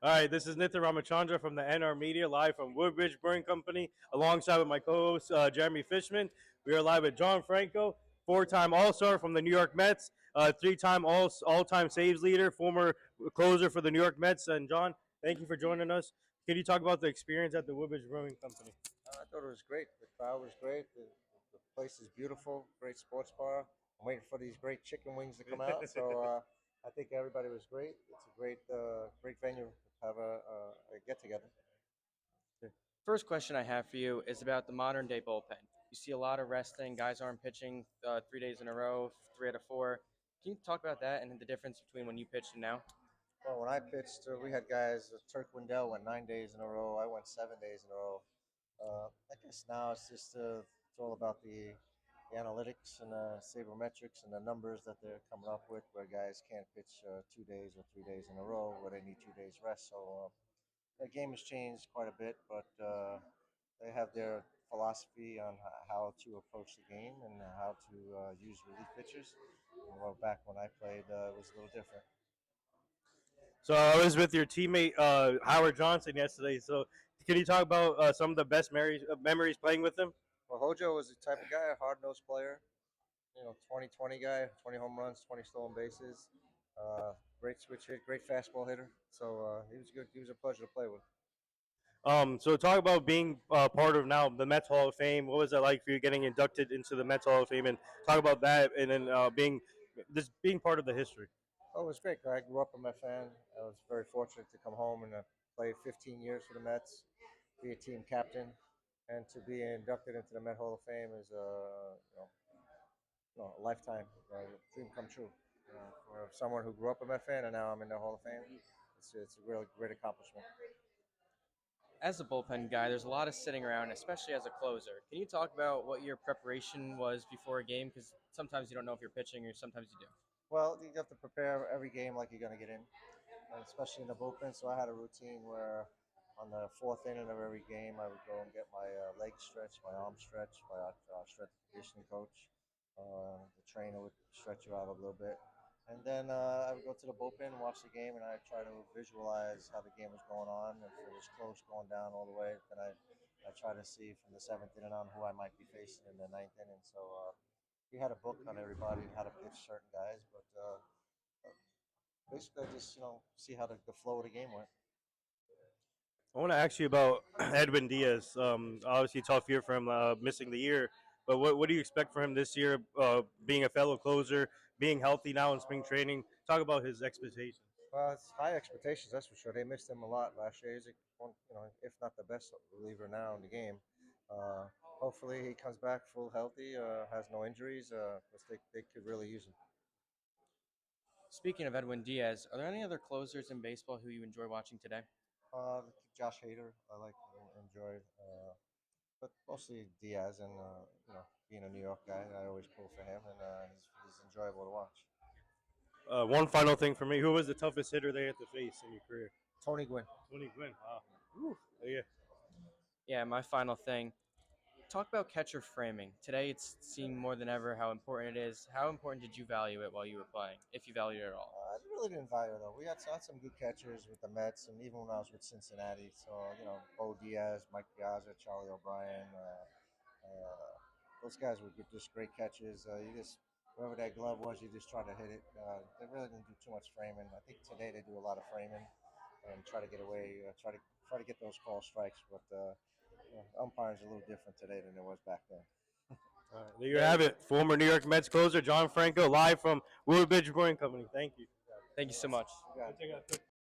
All right, this is Nitya Ramachandra from the NR Media, live from Woodbridge Brewing Company, alongside with my co-host Jeremy Fishman. We are live with John Franco, four-time All-Star from the New York Mets, three-time all-time saves leader, former closer for the New York Mets. And John, thank you for joining us. Can you talk about the experience at the Woodbridge Brewing Company? I thought it was great. The crowd was great. The place is beautiful. Great sports bar. I'm waiting for these great chicken wings to come out. So I think everybody was great. It's a great venue to have a get together. First question I have for you is about the modern day bullpen. You see a lot of resting. Guys aren't pitching 3 days in a row, 3 out of 4. Can you talk about that and the difference between when you pitched and now? Well, when I pitched, we had guys. Turk Wendell went 9 days in a row. I went 7 days in a row. I guess now it's all about the analytics and sabermetrics and the numbers that they're coming up with, where guys can't pitch 2 days or 3 days in a row, where they need 2 days rest. So the game has changed quite a bit, but they have their philosophy on how to approach the game and how to use relief pitchers. Well, back when I played, it was a little different. So I was with your teammate Howard Johnson yesterday. So can you talk about some of the best memories playing with him? Well, Hojo was the type of guy, a hard-nosed player. 20-20 guy, 20 home runs, 20 stolen bases. Great switch hit, great fastball hitter. So he was good. He was a pleasure to play with. So talk about being part of now the Mets Hall of Fame. What was it like for you getting inducted into the Mets Hall of Fame, and talk about that, and then being part of the history. Oh, it was great. I grew up a Met fan. I was very fortunate to come home and play 15 years for the Mets, be a team captain, and to be inducted into the Met Hall of Fame is a lifetime dream come true. For someone who grew up a Met fan and now I'm in the Hall of Fame, it's a really great accomplishment. As a bullpen guy, there's a lot of sitting around, especially as a closer. Can you talk about what your preparation was before a game? Because sometimes you don't know if you're pitching or sometimes you do. Well, you have to prepare every game like you're going to get in, and especially in the bullpen. So I had a routine where on the fourth inning of every game, I would go and get my leg stretch, my arm stretch, my strength and conditioning coach. The trainer would stretch you out a little bit. And then I would go to the bullpen and watch the game, and I try to visualize how the game was going on. If it was close going down all the way, then I try to see from the seventh inning on who I might be facing in the ninth inning. So we had a book on everybody, how to pitch certain guys, but basically I just see how the flow of the game went. I want to ask you about Edwin Diaz. Obviously, tough year for him, missing the year. But what do you expect for him this year? Being a fellow closer, being healthy now in spring training. Talk about his expectations. Well, it's high expectations, that's for sure. They missed him a lot last year. He's one, if not the best reliever now in the game. Hopefully, he comes back full healthy, has no injuries, because they could really use him. Speaking of Edwin Diaz, are there any other closers in baseball who you enjoy watching today? Josh Hader, I like enjoyed, but mostly Diaz, and being a New York guy, I always pull for him, and he's enjoyable to watch. One final thing for me: who was the toughest hitter they had to face in your career? Tony Gwynn. Tony Gwynn. Wow. Whew. Yeah. Yeah, my final thing. Talk about catcher framing. Today it's seen more than ever how important it is. How important did you value it while you were playing, if you value it at all? I really didn't value it though. We had some good catchers with the Mets, and even when I was with Cincinnati. So Bo Diaz, Mike Piazza, Charlie O'Brien. Those guys were just great catches. You just wherever that glove was, you just try to hit it. They really didn't do too much framing. I think today they do a lot of framing and try to get away, try to get those call strikes. But umpiring is a little different today than it was back then. All right, there you have it. Former New York Mets closer John Franco, live from Woodbridge Brewing Company. Thank you. Thank you so much. You got it.